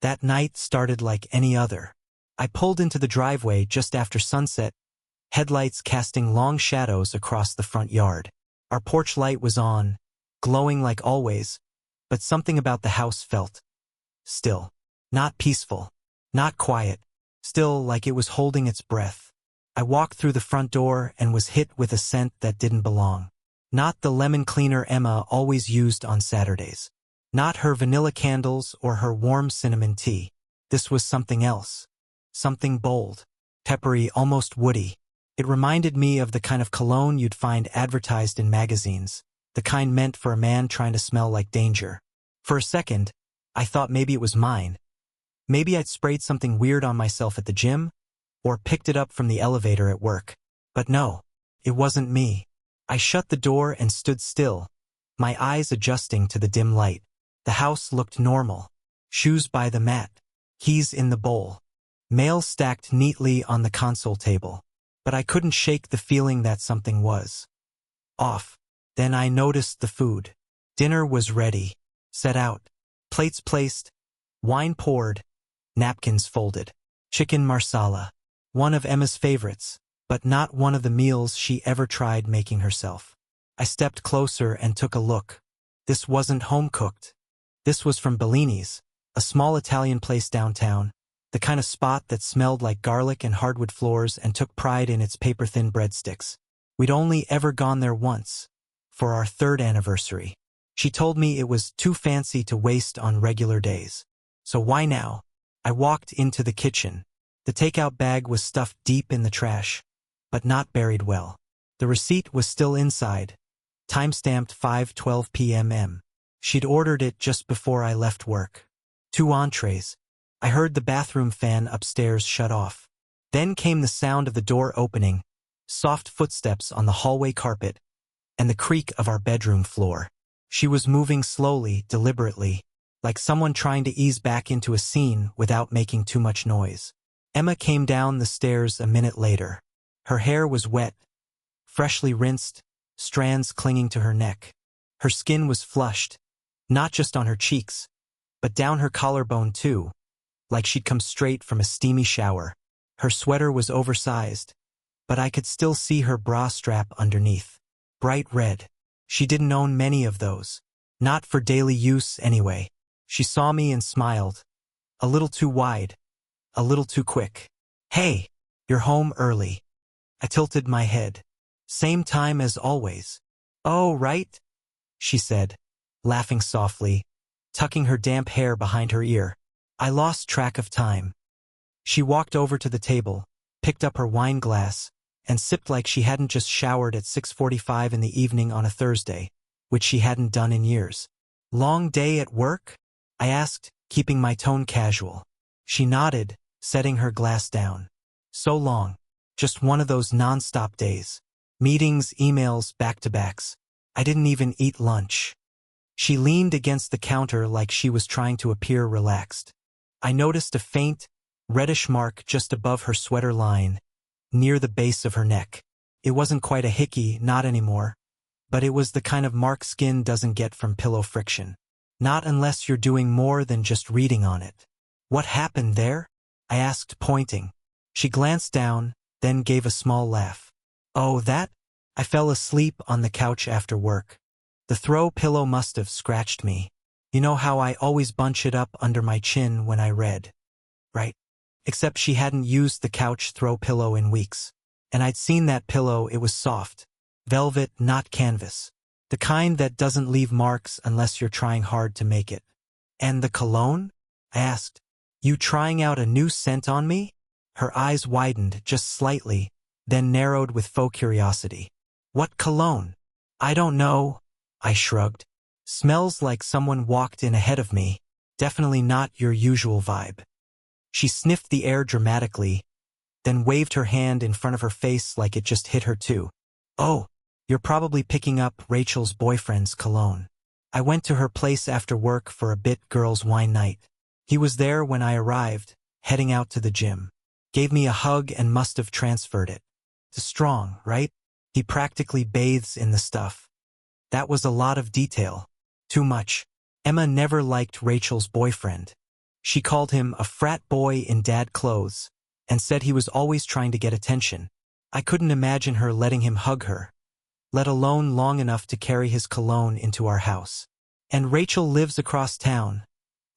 That night started like any other. I pulled into the driveway just after sunset, headlights casting long shadows across the front yard. Our porch light was on, glowing like always, but something about the house felt still. Not peaceful, not quiet, still like it was holding its breath. I walked through the front door and was hit with a scent that didn't belong. Not the lemon cleaner Emma always used on Saturdays. Not her vanilla candles or her warm cinnamon tea. This was something else. Something bold, peppery, almost woody. It reminded me of the kind of cologne you'd find advertised in magazines, the kind meant for a man trying to smell like danger. For a second, I thought maybe it was mine. Maybe I'd sprayed something weird on myself at the gym, or picked it up from the elevator at work. But no, it wasn't me. I shut the door and stood still, my eyes adjusting to the dim light. The house looked normal. Shoes by the mat, keys in the bowl, mail stacked neatly on the console table. But I couldn't shake the feeling that something was off. Then I noticed the food. Dinner was ready, set out, plates placed, wine poured, napkins folded. Chicken marsala, one of Emma's favorites, but not one of the meals she ever tried making herself. I stepped closer and took a look. This wasn't home-cooked. This was from Bellini's, a small Italian place downtown, the kind of spot that smelled like garlic and hardwood floors and took pride in its paper-thin breadsticks. We'd only ever gone there once, for our 3rd anniversary. She told me it was too fancy to waste on regular days. So why now? I walked into the kitchen. The takeout bag was stuffed deep in the trash, but not buried well. The receipt was still inside, time-stamped 5:12 p.m. She'd ordered it just before I left work. 2 entrees. I heard the bathroom fan upstairs shut off. Then came the sound of the door opening, soft footsteps on the hallway carpet, and the creak of our bedroom floor. She was moving slowly, deliberately, like someone trying to ease back into a scene without making too much noise. Emma came down the stairs a minute later. Her hair was wet, freshly rinsed, strands clinging to her neck. Her skin was flushed, not just on her cheeks, but down her collarbone too, like she'd come straight from a steamy shower. Her sweater was oversized, but I could still see her bra strap underneath. Bright red. She didn't own many of those. Not for daily use anyway. She saw me and smiled. A little too wide. A little too quick. "Hey, you're home early." I tilted my head. "Same time as always." "Oh, right," she said, laughing softly, tucking her damp hair behind her ear. I lost track of time. She walked over to the table, picked up her wine glass, and sipped like she hadn't just showered at 6:45 in the evening on a Thursday, which she hadn't done in years. "Long day at work?" I asked, keeping my tone casual. She nodded, setting her glass down. "So long. Just one of those non-stop days. Meetings, emails, back-to-backs. I didn't even eat lunch." She leaned against the counter like she was trying to appear relaxed. I noticed a faint, reddish mark just above her sweater line, near the base of her neck. It wasn't quite a hickey, not anymore, but it was the kind of mark skin doesn't get from pillow friction. Not unless you're doing more than just reading on it. "What happened there?" I asked, pointing. She glanced down, then gave a small laugh. "Oh, that? I fell asleep on the couch after work. The throw pillow must have scratched me. You know how I always bunch it up under my chin when I read, right?" Except she hadn't used the couch throw pillow in weeks. And I'd seen that pillow. It was soft. Velvet, not canvas. The kind that doesn't leave marks unless you're trying hard to make it. "And the cologne?" I asked. "You trying out a new scent on me?" Her eyes widened just slightly, then narrowed with faux curiosity. "What cologne?" "I don't know," I shrugged. "Smells like someone walked in ahead of me. Definitely not your usual vibe." She sniffed the air dramatically, then waved her hand in front of her face like it just hit her too. "Oh, you're probably picking up Rachel's boyfriend's cologne. I went to her place after work for a bit girls' wine night. He was there when I arrived, heading out to the gym. Gave me a hug and must have transferred it. It's strong, right? He practically bathes in the stuff." That was a lot of detail. Too much. Emma never liked Rachel's boyfriend. She called him a frat boy in dad clothes and said he was always trying to get attention. I couldn't imagine her letting him hug her, let alone long enough to carry his cologne into our house. And Rachel lives across town,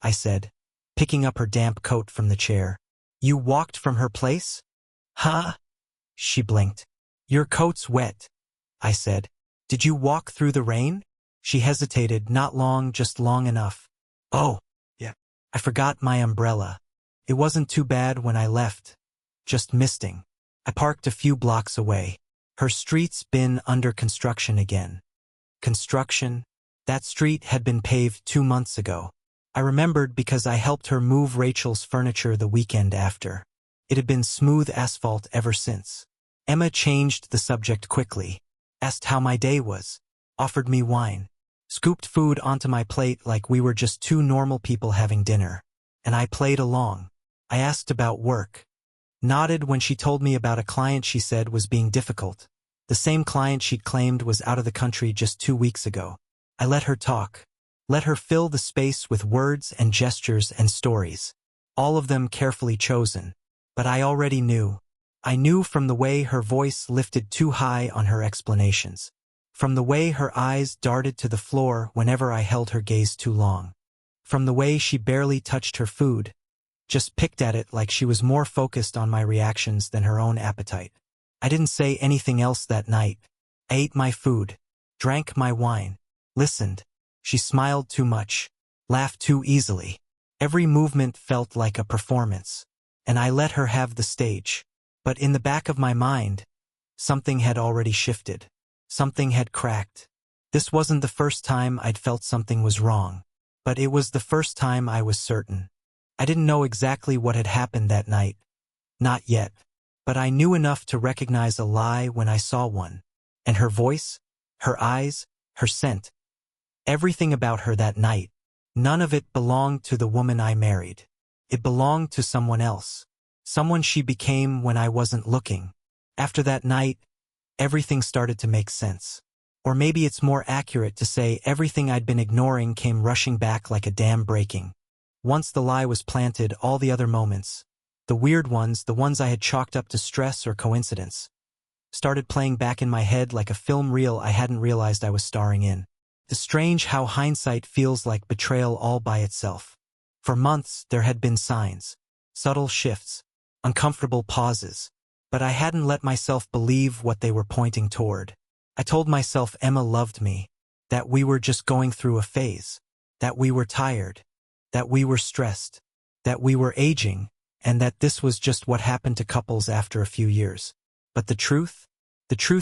I said, picking up her damp coat from the chair. You walked from her place? Huh? She blinked. Your coat's wet, I said. Did you walk through the rain? She hesitated, not long, just long enough. Oh, yeah. I forgot my umbrella. It wasn't too bad when I left. Just misting. I parked a few blocks away. Her street's been under construction again. Construction? That street had been paved 2 months ago. I remembered because I helped her move Rachel's furniture the weekend after. It had been smooth asphalt ever since. Emma changed the subject quickly, asked how my day was, offered me wine, scooped food onto my plate like we were just two normal people having dinner. And I played along. I asked about work. Nodded when she told me about a client she said was being difficult. The same client she'd claimed was out of the country just 2 weeks ago. I let her talk. Let her fill the space with words and gestures and stories. All of them carefully chosen. But I already knew. I knew from the way her voice lifted too high on her explanations. From the way her eyes darted to the floor whenever I held her gaze too long. From the way she barely touched her food, just picked at it like she was more focused on my reactions than her own appetite. I didn't say anything else that night. I ate my food, drank my wine, listened. She smiled too much, laughed too easily. Every movement felt like a performance, and I let her have the stage. But in the back of my mind, something had already shifted. Something had cracked. This wasn't the first time I'd felt something was wrong, but it was the first time I was certain. I didn't know exactly what had happened that night. Not yet. But I knew enough to recognize a lie when I saw one. And her voice, her eyes, her scent. Everything about her that night. None of it belonged to the woman I married. It belonged to someone else. Someone she became when I wasn't looking. After that night, everything started to make sense. Or maybe it's more accurate to say everything I'd been ignoring came rushing back like a dam breaking. Once the lie was planted, all the other moments, the weird ones, the ones I had chalked up to stress or coincidence, started playing back in my head like a film reel I hadn't realized I was starring in. It's strange how hindsight feels like betrayal all by itself. For months, there had been signs, subtle shifts, uncomfortable pauses, but I hadn't let myself believe what they were pointing toward. I told myself Emma loved me, that we were just going through a phase, that we were tired, that we were stressed, that we were aging, and that this was just what happened to couples after a few years. But the truth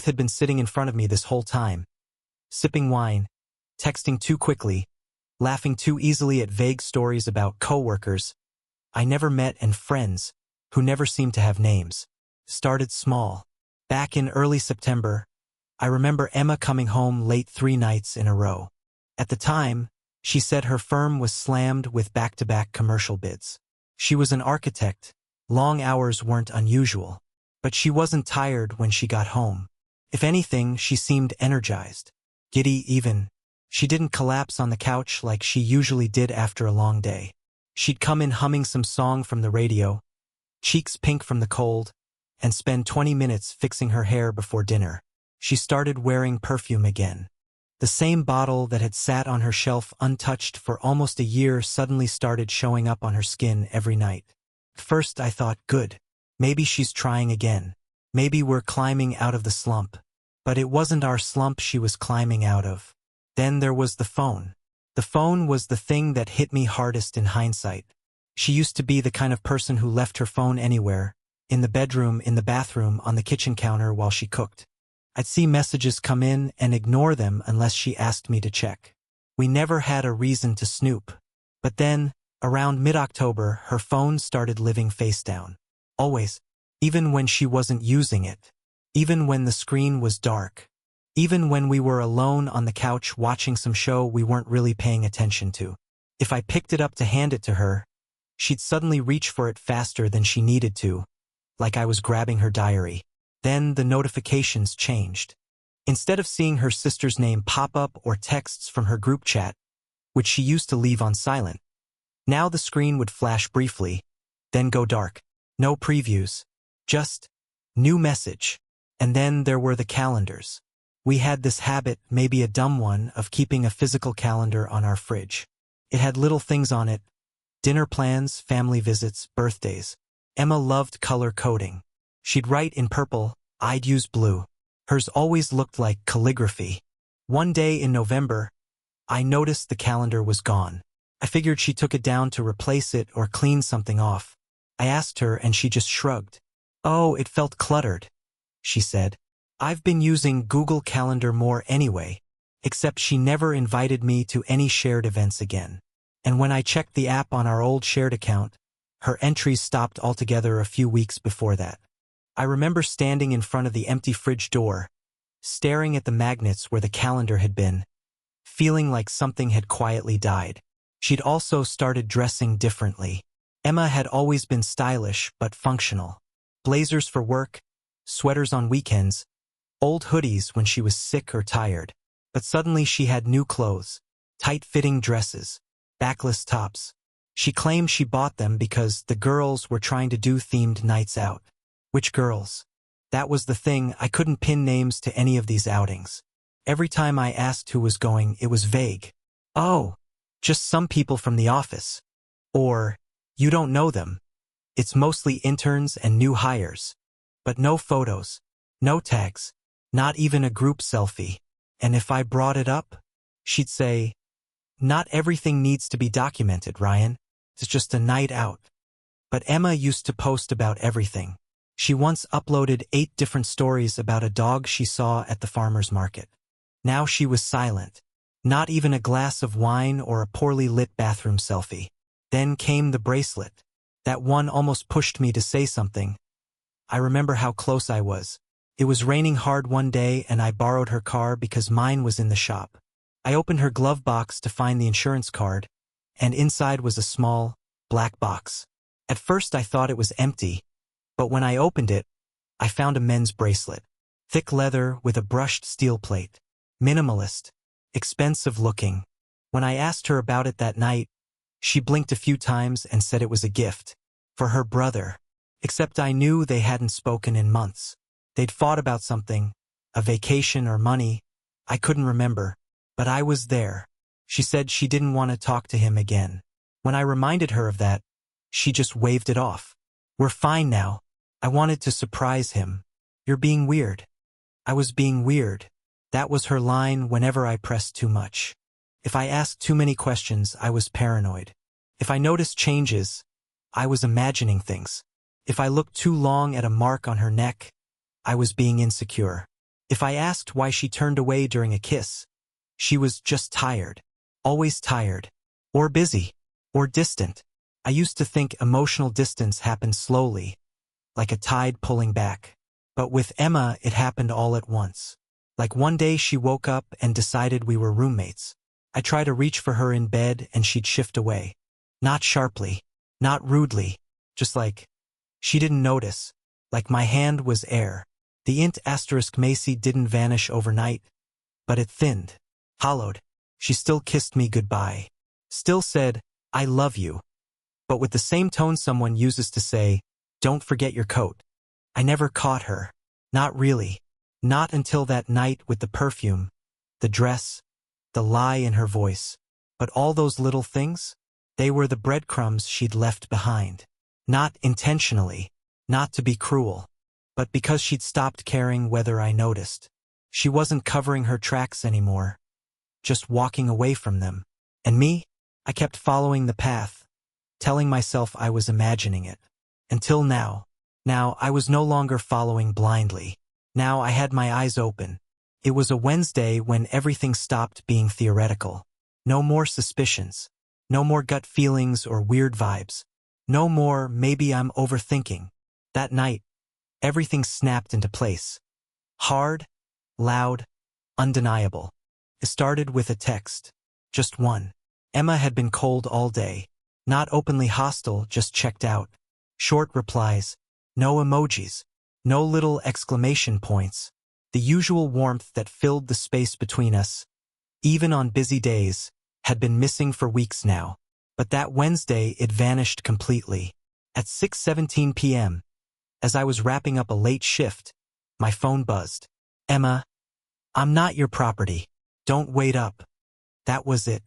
had been sitting in front of me this whole time. Sipping wine, texting too quickly, laughing too easily at vague stories about coworkers I never met and friends who never seemed to have names. Started small. Back in early September, I remember Emma coming home late 3 nights in a row. At the time, she said her firm was slammed with back-to-back commercial bids. She was an architect. Long hours weren't unusual. But she wasn't tired when she got home. If anything, she seemed energized. Giddy even. She didn't collapse on the couch like she usually did after a long day. She'd come in humming some song from the radio, cheeks pink from the cold, and spend 20 minutes fixing her hair before dinner. She started wearing perfume again. The same bottle that had sat on her shelf untouched for almost a year suddenly started showing up on her skin every night. First I thought, good. Maybe she's trying again. Maybe we're climbing out of the slump. But it wasn't our slump she was climbing out of. Then there was the phone. The phone was the thing that hit me hardest in hindsight. She used to be the kind of person who left her phone anywhere, in the bedroom, in the bathroom, on the kitchen counter while she cooked. I'd see messages come in and ignore them unless she asked me to check. We never had a reason to snoop. But then, around mid-October, her phone started living face down. Always. Even when she wasn't using it. Even when the screen was dark. Even when we were alone on the couch watching some show we weren't really paying attention to. If I picked it up to hand it to her, she'd suddenly reach for it faster than she needed to, like I was grabbing her diary. Then the notifications changed. Instead of seeing her sister's name pop up or texts from her group chat, which she used to leave on silent, Now the screen would flash briefly, then go dark. No previews. Just new message. And then there were the calendars. We had this habit, maybe a dumb one, of keeping a physical calendar on our fridge. It had little things on it: dinner plans, family visits, birthdays. Emma loved color coding. She'd write in purple, I'd use blue. Hers always looked like calligraphy. One day in November, I noticed the calendar was gone. I figured she took it down to replace it or clean something off. I asked her and she just shrugged. Oh, it felt cluttered, she said. I've been using Google Calendar more anyway, except she never invited me to any shared events again. And when I checked the app on our old shared account, her entries stopped altogether a few weeks before that. I remember standing in front of the empty fridge door, staring at the magnets where the calendar had been, feeling like something had quietly died. She'd also started dressing differently. Emma had always been stylish but functional. Blazers for work, sweaters on weekends, old hoodies when she was sick or tired. But suddenly she had new clothes, tight-fitting dresses, backless tops. She claimed she bought them because the girls were trying to do themed nights out. Which girls? That was the thing, I couldn't pin names to any of these outings. Every time I asked who was going, it was vague. Oh, just some people from the office. Or, you don't know them. It's mostly interns and new hires. But no photos, no tags, not even a group selfie. And if I brought it up, she'd say, not everything needs to be documented, Ryan. It's just a night out. But Emma used to post about everything. She once uploaded 8 different stories about a dog she saw at the farmer's market. Now she was silent. Not even a glass of wine or a poorly lit bathroom selfie. Then came the bracelet. That one almost pushed me to say something. I remember how close I was. It was raining hard one day and I borrowed her car because mine was in the shop. I opened her glove box to find the insurance card, and inside was a small, black box. At first I thought it was empty, but when I opened it, I found a men's bracelet. Thick leather with a brushed steel plate. Minimalist. Expensive looking. When I asked her about it that night, she blinked a few times and said it was a gift. For her brother. Except I knew they hadn't spoken in months. They'd fought about something, a vacation or money. I couldn't remember. But I was there. She said she didn't want to talk to him again. When I reminded her of that, she just waved it off. We're fine now. I wanted to surprise him. You're being weird. I was being weird. That was her line whenever I pressed too much. If I asked too many questions, I was paranoid. If I noticed changes, I was imagining things. If I looked too long at a mark on her neck, I was being insecure. If I asked why she turned away during a kiss, she was just tired. Always tired. Or busy. Or distant. I used to think emotional distance happened slowly, like a tide pulling back. But with Emma, it happened all at once. Like one day she woke up and decided we were roommates. I tried to reach for her in bed and she'd shift away. Not sharply. Not rudely. Just like she didn't notice. Like my hand was air. The int asterisk Macy didn't vanish overnight, but it thinned. Hollowed. She still kissed me goodbye. Still said, I love you. But with the same tone someone uses to say, don't forget your coat. I never caught her. Not really. Not until that night with the perfume, the dress, the lie in her voice. But all those little things? They were the breadcrumbs she'd left behind. Not intentionally. Not to be cruel. But because she'd stopped caring whether I noticed. She wasn't covering her tracks anymore. Just walking away from them. And me? I kept following the path, telling myself I was imagining it. Until now. Now, I was no longer following blindly. Now I had my eyes open. It was a Wednesday when everything stopped being theoretical. No more suspicions. No more gut feelings or weird vibes. No more, maybe I'm overthinking. That night, everything snapped into place. Hard, loud, undeniable. It started with a text. Just one. Emma had been cold all day. Not openly hostile, just checked out. Short replies. No emojis. No little exclamation points. The usual warmth that filled the space between us, even on busy days, had been missing for weeks now. But that Wednesday it vanished completely. At 6:17 p.m., as I was wrapping up a late shift, my phone buzzed. "Emma, I'm not your property. Don't wait up." That was it.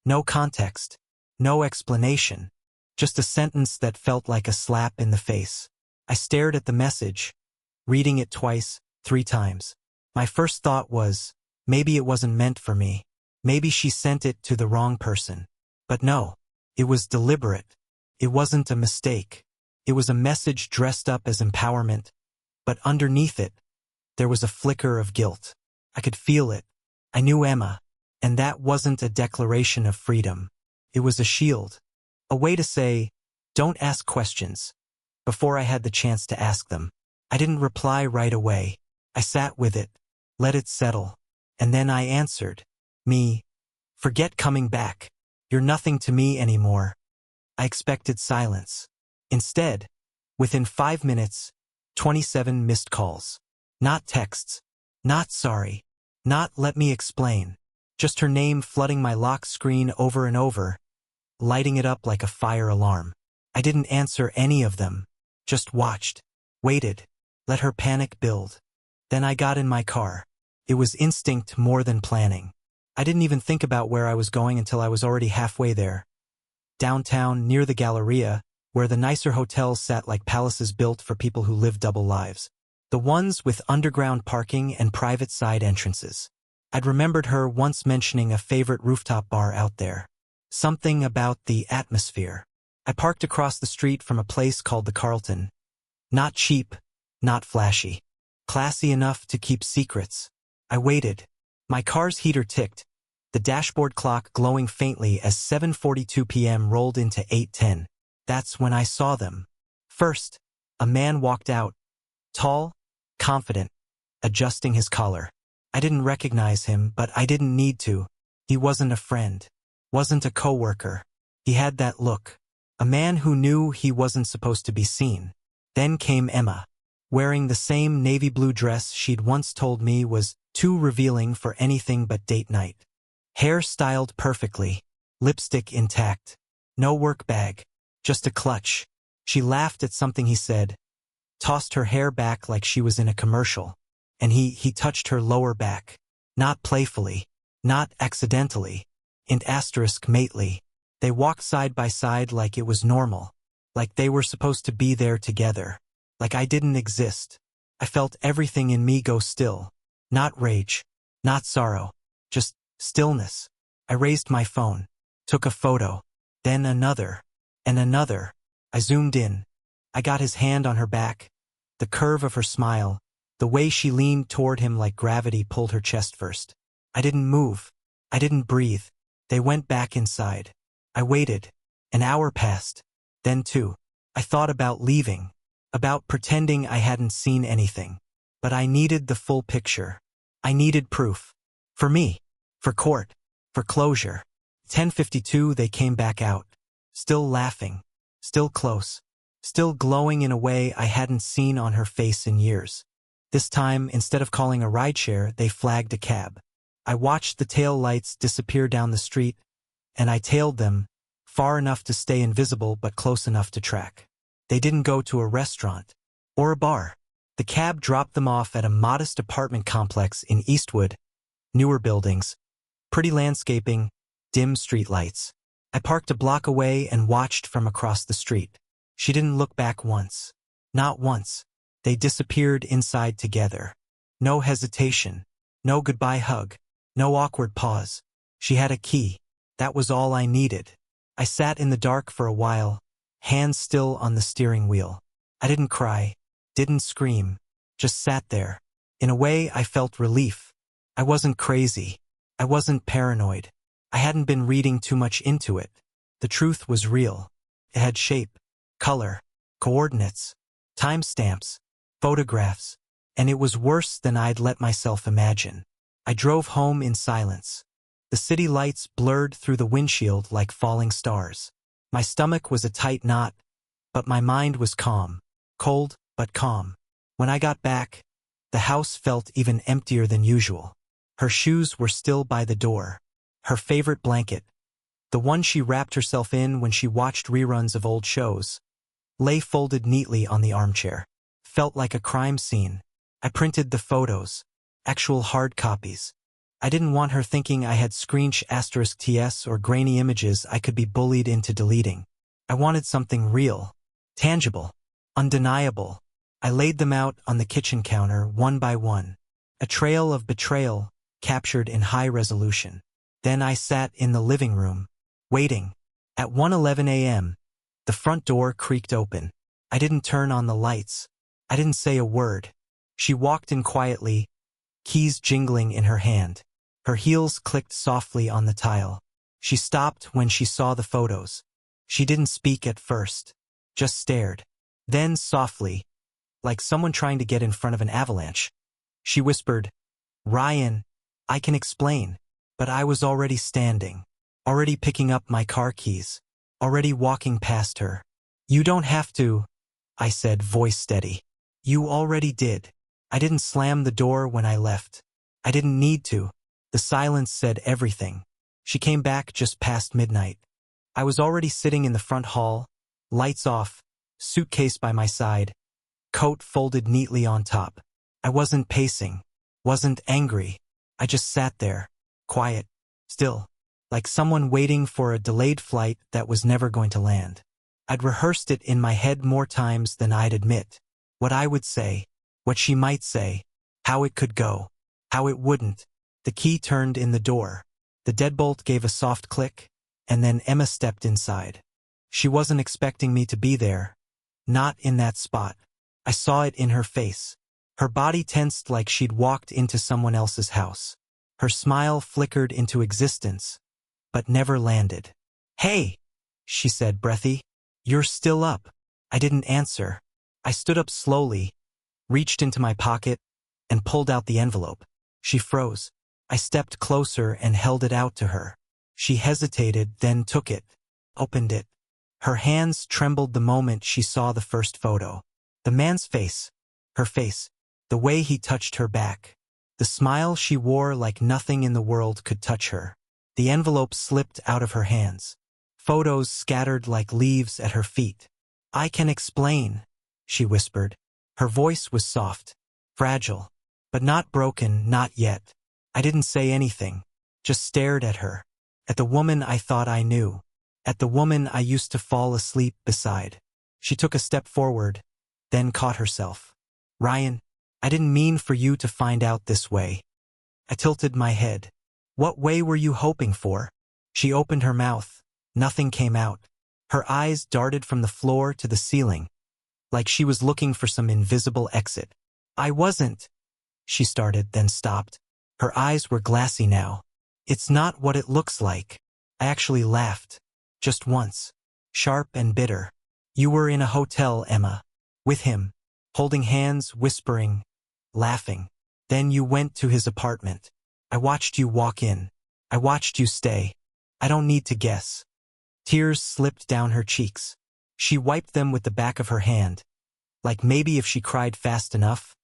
No context. No explanation. Just a sentence that felt like a slap in the face. I stared at the message, reading it twice, 3 times. My first thought was, maybe it wasn't meant for me. Maybe she sent it to the wrong person. But no, it was deliberate. It wasn't a mistake. It was a message dressed up as empowerment, but underneath it, there was a flicker of guilt. I could feel it. I knew Emma, and that wasn't a declaration of freedom. It was a shield. A way to say, don't ask questions, before I had the chance to ask them. I didn't reply right away. I sat with it, let it settle, and then I answered. Me. Forget coming back. You're nothing to me anymore. I expected silence. Instead, within 5 minutes, 27 missed calls. Not texts. Not sorry. Not let me explain. Just her name flooding my lock screen over and over, lighting it up like a fire alarm. I didn't answer any of them. Just watched. Waited. Let her panic build. Then I got in my car. It was instinct more than planning. I didn't even think about where I was going until I was already halfway there. Downtown, near the Galleria, where the nicer hotels sat like palaces built for people who live double lives. The ones with underground parking and private side entrances. I'd remembered her once mentioning a favorite rooftop bar out there. Something about the atmosphere. I parked across the street from a place called the Carlton. Not cheap, not flashy. Classy enough to keep secrets. I waited. My car's heater ticked, the dashboard clock glowing faintly as 7:42 p.m. rolled into 8:10. That's when I saw them. First, a man walked out. Tall, confident, adjusting his collar. I didn't recognize him, but I didn't need to. He wasn't a friend. Wasn't a coworker. He had that look. A man who knew he wasn't supposed to be seen. Then came Emma, wearing the same navy blue dress she'd once told me was too revealing for anything but date night. Hair styled perfectly, lipstick intact. No work bag, just a clutch. She laughed at something he said, tossed her hair back like she was in a commercial, and he touched her lower back. Not playfully, not accidentally, and mately. They walked side by side like it was normal, like they were supposed to be there together, like I didn't exist. I felt everything in me go still. Not rage, not sorrow, just stillness. I raised my phone, took a photo, then another, and another. I zoomed in. I got his hand on her back, the curve of her smile, the way she leaned toward him like gravity pulled her chest first. I didn't move. I didn't breathe. They went back inside. I waited. An hour passed. Then 2. I thought about leaving, about pretending I hadn't seen anything. But I needed the full picture. I needed proof. For me. For court. For closure. 10:52 they came back out. Still laughing. Still close. Still glowing in a way I hadn't seen on her face in years. This time, instead of calling a rideshare, they flagged a cab. I watched the tail lights disappear down the street, and I tailed them, far enough to stay invisible but close enough to track. They didn't go to a restaurant. Or a bar. The cab dropped them off at a modest apartment complex in Eastwood. Newer buildings. Pretty landscaping. Dim streetlights. I parked a block away and watched from across the street. She didn't look back once. Not once. They disappeared inside together. No hesitation. No goodbye hug. No awkward pause. She had a key. That was all I needed. I sat in the dark for a while, hands still on the steering wheel. I didn't cry. Didn't scream. Just sat there. In a way, I felt relief. I wasn't crazy. I wasn't paranoid. I hadn't been reading too much into it. The truth was real. It had shape, color, coordinates, timestamps, photographs, and it was worse than I'd let myself imagine. I drove home in silence. The city lights blurred through the windshield like falling stars. My stomach was a tight knot, but my mind was calm. Cold, but calm. When I got back, the house felt even emptier than usual. Her shoes were still by the door. Her favorite blanket, The one she wrapped herself in when she watched reruns of old shows. Lay folded neatly on the armchair. Felt like a crime scene. I printed the photos. Actual hard copies. I didn't want her thinking I had **TS or grainy images I could be bullied into deleting. I wanted something real. Tangible. Undeniable. I laid them out on the kitchen counter, one by one. A trail of betrayal, captured in high resolution. Then I sat in the living room, waiting. At 1:11 a.m., the front door creaked open. I didn't turn on the lights. I didn't say a word. She walked in quietly, keys jingling in her hand. Her heels clicked softly on the tile. She stopped when she saw the photos. She didn't speak at first, just stared. Then softly, like someone trying to get in front of an avalanche, she whispered, "Ryan, I can explain." But I was already standing, already picking up my car keys, already walking past her. "You don't have to," I said, voice steady. "You already did." I didn't slam the door when I left. I didn't need to. The silence said everything. She came back just past midnight. I was already sitting in the front hall, lights off, suitcase by my side, coat folded neatly on top. I wasn't pacing, wasn't angry. I just sat there, quiet, still, like someone waiting for a delayed flight that was never going to land. I'd rehearsed it in my head more times than I'd admit. What I would say, what she might say, how it could go, how it wouldn't. The key turned in the door. The deadbolt gave a soft click, and then Emma stepped inside. She wasn't expecting me to be there. Not in that spot. I saw it in her face. Her body tensed like she'd walked into someone else's house. Her smile flickered into existence, but never landed. "Hey," she said, breathy. "You're still up." I didn't answer. I stood up slowly, reached into my pocket, and pulled out the envelope. She froze. I stepped closer and held it out to her. She hesitated, then took it, opened it. Her hands trembled the moment she saw the first photo. The man's face, her face, the way he touched her back. The smile she wore like nothing in the world could touch her. The envelope slipped out of her hands. Photos scattered like leaves at her feet. "I can explain," she whispered. Her voice was soft, fragile, but not broken, not yet. I didn't say anything, just stared at her, at the woman I thought I knew, at the woman I used to fall asleep beside. She took a step forward, then caught herself. "Ryan, I didn't mean for you to find out this way." I tilted my head. "What way were you hoping for?" She opened her mouth. Nothing came out. Her eyes darted from the floor to the ceiling, like she was looking for some invisible exit. "I wasn't," she started, then stopped. Her eyes were glassy now. "It's not what it looks like." I actually laughed. Just once. Sharp and bitter. "You were in a hotel, Emma. With him. Holding hands, whispering, laughing. Then you went to his apartment. I watched you walk in. I watched you stay. I don't need to guess." Tears slipped down her cheeks. She wiped them with the back of her hand. Like maybe if she cried fast enough,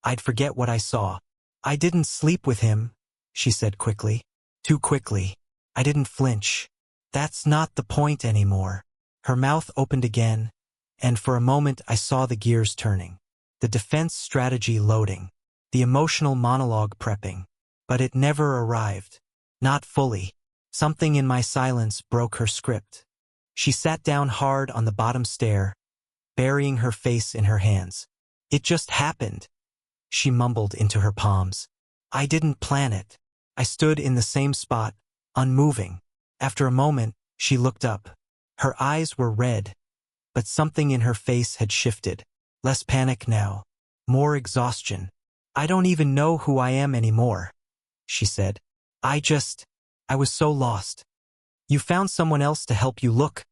I'd forget what I saw. "I didn't sleep with him," she said quickly. Too quickly. I didn't flinch. "That's not the point anymore." Her mouth opened again, and for a moment I saw the gears turning. The defense strategy loading. The emotional monologue prepping. But it never arrived. Not fully. Something in my silence broke her script. She sat down hard on the bottom stair, burying her face in her hands. "It just happened," she mumbled into her palms. "I didn't plan it." I stood in the same spot, unmoving. After a moment, she looked up. Her eyes were red, but something in her face had shifted. Less panic now. More exhaustion. "I don't even know who I am anymore," she said. I was so lost." "You found someone else to help you look,"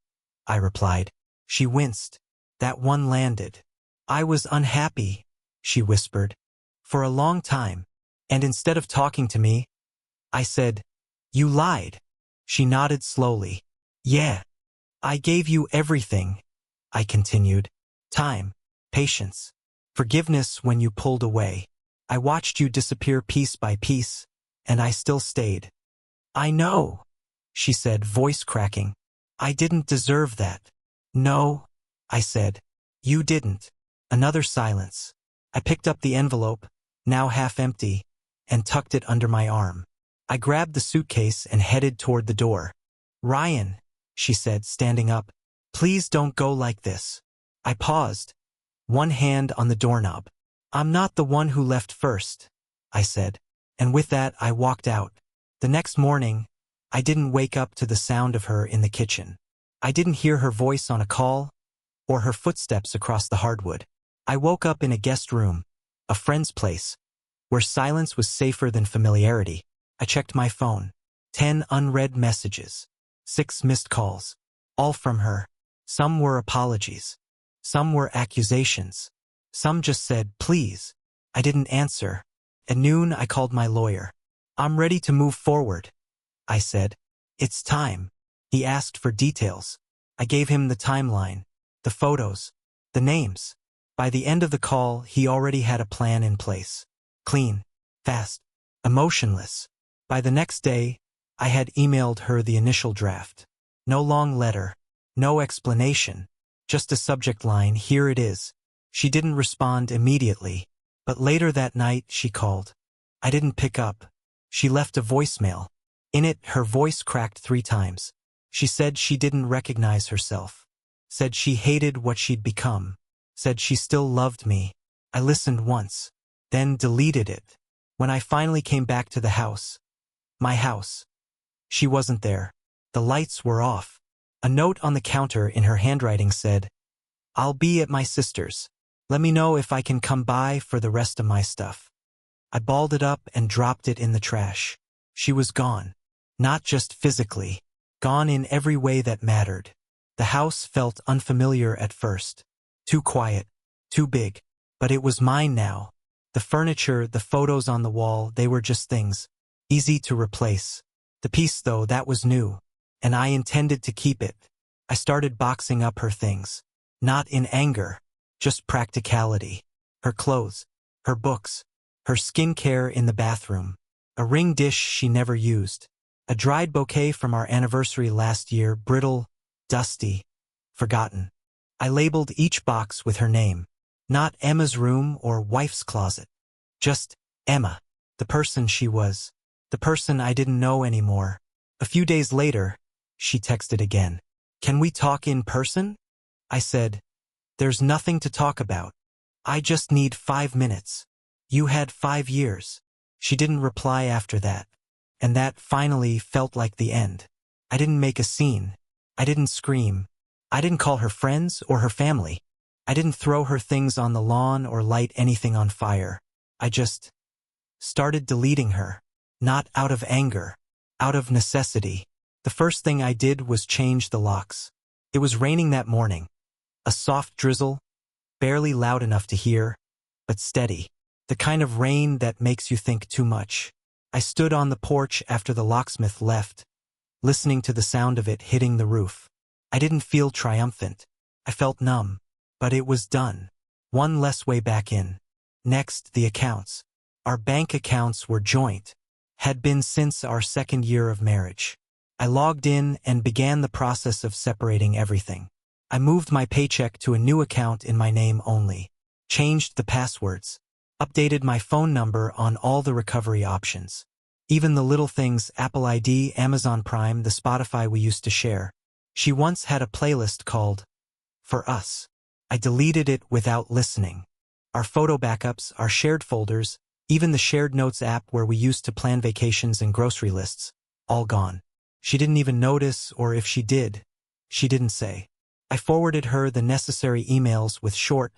I replied. She winced. That one landed. "I was unhappy," she whispered, "for a long time. And instead of talking to me," I said, "you lied." She nodded slowly. "Yeah. I gave you everything," I continued. "Time, patience, forgiveness when you pulled away. I watched you disappear piece by piece, and I still stayed." "I know," she said, voice cracking. I didn't deserve that. No, I said. You didn't. Another silence. I picked up the envelope, now half empty, and tucked it under my arm. I grabbed the suitcase and headed toward the door. Ryan, she said, standing up, please don't go like this. I paused, one hand on the doorknob. I'm not the one who left first, I said, and with that I walked out. The next morning, I didn't wake up to the sound of her in the kitchen. I didn't hear her voice on a call, or her footsteps across the hardwood. I woke up in a guest room, a friend's place, where silence was safer than familiarity. I checked my phone. 10 unread messages. 6 missed calls. All from her. Some were apologies. Some were accusations. Some just said, please. I didn't answer. At noon, I called my lawyer. I'm ready to move forward, I said. It's time. He asked for details. I gave him the timeline, the photos, the names. By the end of the call, he already had a plan in place. Clean, fast, emotionless. By the next day, I had emailed her the initial draft. No long letter, no explanation, just a subject line, here it is. She didn't respond immediately, but later that night she called. I didn't pick up. She left a voicemail. In it, her voice cracked 3 times. She said she didn't recognize herself. Said she hated what she'd become. Said she still loved me. I listened once, then deleted it. When I finally came back to the house, my house, she wasn't there. The lights were off. A note on the counter in her handwriting said, I'll be at my sister's. Let me know if I can come by for the rest of my stuff. I balled it up and dropped it in the trash. She was gone. Not just physically. Gone in every way that mattered. The house felt unfamiliar at first. Too quiet. Too big. But it was mine now. The furniture, the photos on the wall, they were just things. Easy to replace. The piece, though, that was new. And I intended to keep it. I started boxing up her things. Not in anger. Just practicality. Her clothes. Her books. Her skincare in the bathroom. A ring dish she never used. A dried bouquet from our anniversary last year, brittle, dusty, forgotten. I labeled each box with her name. Not Emma's room or wife's closet. Just Emma. The person she was. The person I didn't know anymore. A few days later, she texted again. Can we talk in person? I said, there's nothing to talk about. I just need 5 minutes. You had 5 years. She didn't reply after that. And that finally felt like the end. I didn't make a scene. I didn't scream. I didn't call her friends or her family. I didn't throw her things on the lawn or light anything on fire. I just started deleting her. Not out of anger. Out of necessity. The first thing I did was change the locks. It was raining that morning. A soft drizzle, barely loud enough to hear, but steady. The kind of rain that makes you think too much. I stood on the porch after the locksmith left, listening to the sound of it hitting the roof. I didn't feel triumphant. I felt numb. But it was done. One less way back in. Next, the accounts. Our bank accounts were joint. Had been since our 2nd year of marriage. I logged in and began the process of separating everything. I moved my paycheck to a new account in my name only. Changed the passwords. Updated my phone number on all the recovery options. Even the little things, Apple ID, Amazon Prime, the Spotify we used to share. She once had a playlist called For Us. I deleted it without listening. Our photo backups, our shared folders, even the shared notes app where we used to plan vacations and grocery lists, all gone. She didn't even notice, or if she did, she didn't say. I forwarded her the necessary emails with short,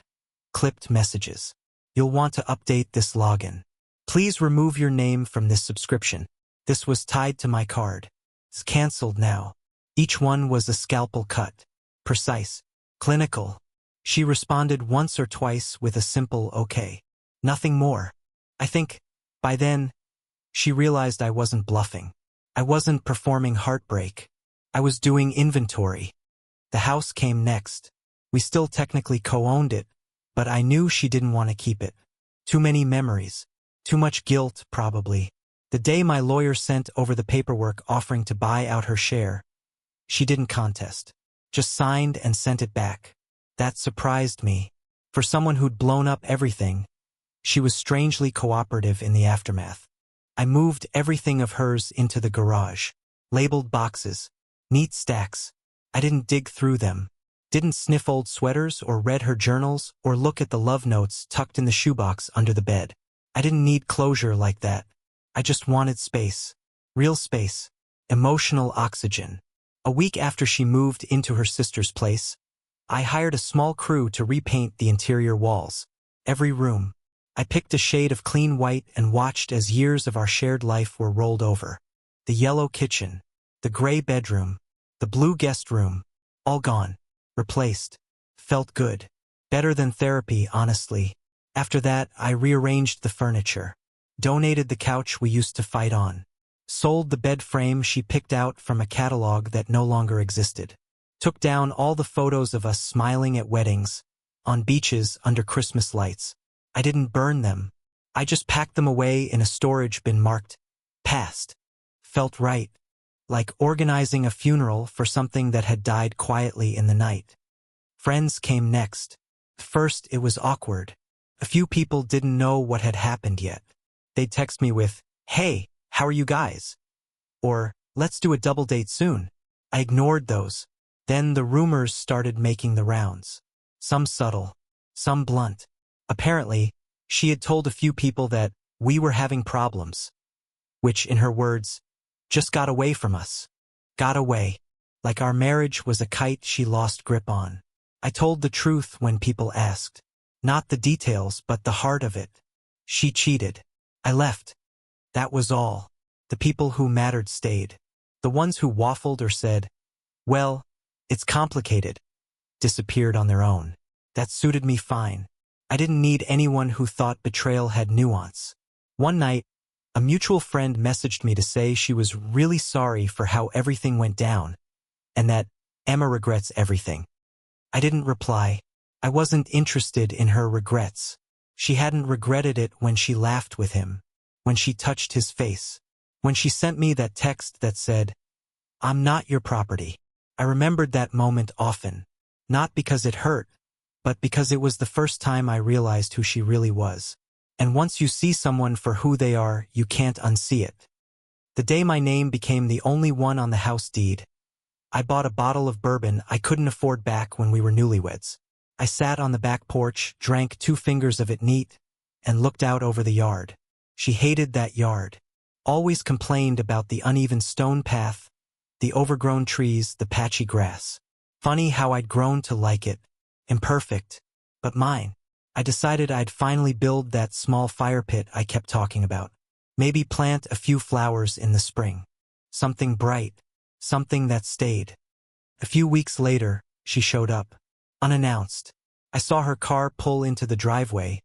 clipped messages. You'll want to update this login. Please remove your name from this subscription. This was tied to my card. It's canceled now. Each one was a scalpel cut. Precise. Clinical. She responded once or twice with a simple okay. Nothing more. I think, by then, she realized I wasn't bluffing. I wasn't performing heartbreak. I was doing inventory. The house came next. We still technically co-owned it, but I knew she didn't want to keep it. Too many memories. Too much guilt, probably. The day my lawyer sent over the paperwork offering to buy out her share, she didn't contest. Just signed and sent it back. That surprised me. For someone who'd blown up everything, she was strangely cooperative in the aftermath. I moved everything of hers into the garage. Labeled boxes. Neat stacks. I didn't dig through them. Didn't sniff old sweaters or read her journals or look at the love notes tucked in the shoebox under the bed. I didn't need closure like that. I just wanted space. Real space. Emotional oxygen. A week after she moved into her sister's place, I hired a small crew to repaint the interior walls. Every room. I picked a shade of clean white and watched as years of our shared life were rolled over. The yellow kitchen, the gray bedroom, the blue guest room, all gone. Replaced. Felt good. Better than therapy, honestly. After that, I rearranged the furniture. Donated the couch we used to fight on. Sold the bed frame she picked out from a catalog that no longer existed. Took down all the photos of us smiling at weddings, on beaches under Christmas lights. I didn't burn them. I just packed them away in a storage bin marked past. Felt right. Like organizing a funeral for something that had died quietly in the night. Friends came next. First, it was awkward. A few people didn't know what had happened yet. They'd text me with, "Hey, how are you guys?" Or, "Let's do a double date soon." I ignored those. Then the rumors started making the rounds. Some subtle, some blunt. Apparently, she had told a few people that we were having problems. Which, in her words, just got away from us. Got away. Like our marriage was a kite she lost grip on. I told the truth when people asked. Not the details, but the heart of it. She cheated. I left. That was all. The people who mattered stayed. The ones who waffled or said, "Well, it's complicated," disappeared on their own. That suited me fine. I didn't need anyone who thought betrayal had nuance. One night, a mutual friend messaged me to say she was really sorry for how everything went down, and that Emma regrets everything. I didn't reply. I wasn't interested in her regrets. She hadn't regretted it when she laughed with him, when she touched his face, when she sent me that text that said, "I'm not your property." I remembered that moment often, not because it hurt, but because it was the first time I realized who she really was. And once you see someone for who they are, you can't unsee it. The day my name became the only one on the house deed, I bought a bottle of bourbon I couldn't afford back when we were newlyweds. I sat on the back porch, drank 2 fingers of it neat, and looked out over the yard. She hated that yard. Always complained about the uneven stone path, the overgrown trees, the patchy grass. Funny how I'd grown to like it. Imperfect, but mine. I decided I'd finally build that small fire pit I kept talking about. Maybe plant a few flowers in the spring. Something bright. Something that stayed. A few weeks later, she showed up. Unannounced. I saw her car pull into the driveway,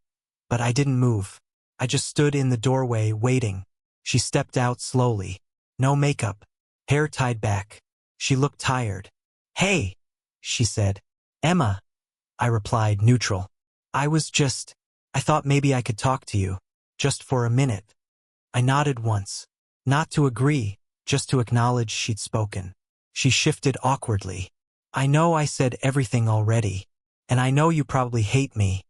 but I didn't move. I just stood in the doorway waiting. She stepped out slowly. No makeup. Hair tied back. She looked tired. "Hey," she said. "Emma." I replied, neutral. I thought maybe I could talk to you. Just for a minute. I nodded once. Not to agree, just to acknowledge she'd spoken. She shifted awkwardly. "I know I said everything already, and I know you probably hate me."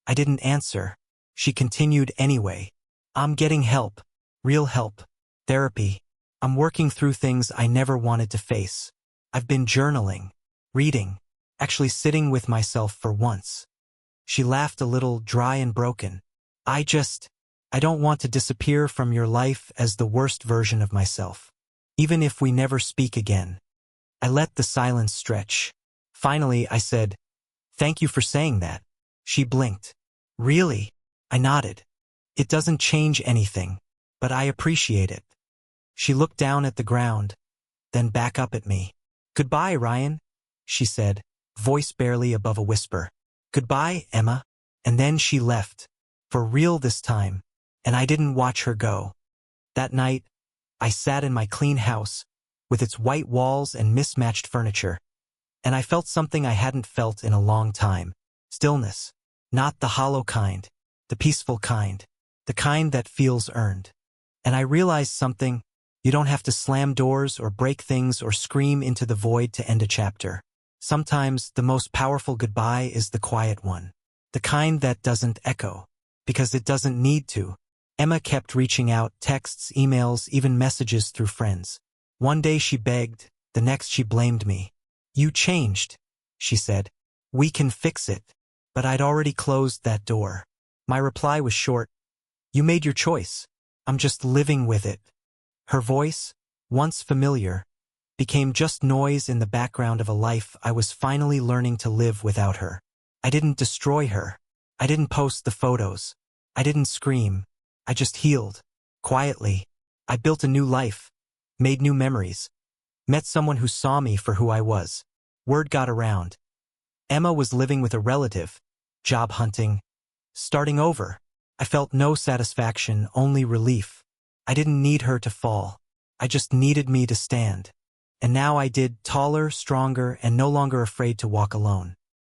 I didn't answer. She continued anyway. "I'm getting help. Real help. Therapy. I'm working through things I never wanted to face. I've been journaling, reading, actually sitting with myself for once." She laughed a little, dry and broken. I don't want to disappear from your life as the worst version of myself. Even if we never speak again." I let the silence stretch. Finally, I said, "Thank you for saying that." She blinked. "Really?" I nodded. "It doesn't change anything, but I appreciate it." She looked down at the ground, then back up at me. "Goodbye, Ryan," she said, voice barely above a whisper. "Goodbye, Emma." And then she left. For real this time, and I didn't watch her go. That night, I sat in my clean house, with its white walls and mismatched furniture, and I felt something I hadn't felt in a long time. Stillness. Not the hollow kind, the peaceful kind, the kind that feels earned. And I realized something. You don't have to slam doors or break things or scream into the void to end a chapter. Sometimes the most powerful goodbye is the quiet one. The kind that doesn't echo. Because it doesn't need to. Emma kept reaching out, texts, emails, even messages through friends. One day she begged, the next she blamed me. "You changed," she said. "We can fix it." But I'd already closed that door. My reply was short. "You made your choice. I'm just living with it." Her voice, once familiar, became just noise in the background of a life I was finally learning to live without her. I didn't destroy her. I didn't post the photos. I didn't scream. I just healed. Quietly. I built a new life. Made new memories. Met someone who saw me for who I was. Word got around. Emma was living with a relative. Job hunting. Starting over. I felt no satisfaction, only relief. I didn't need her to fall. I just needed me to stand. And now I did, taller, stronger, and no longer afraid to walk alone.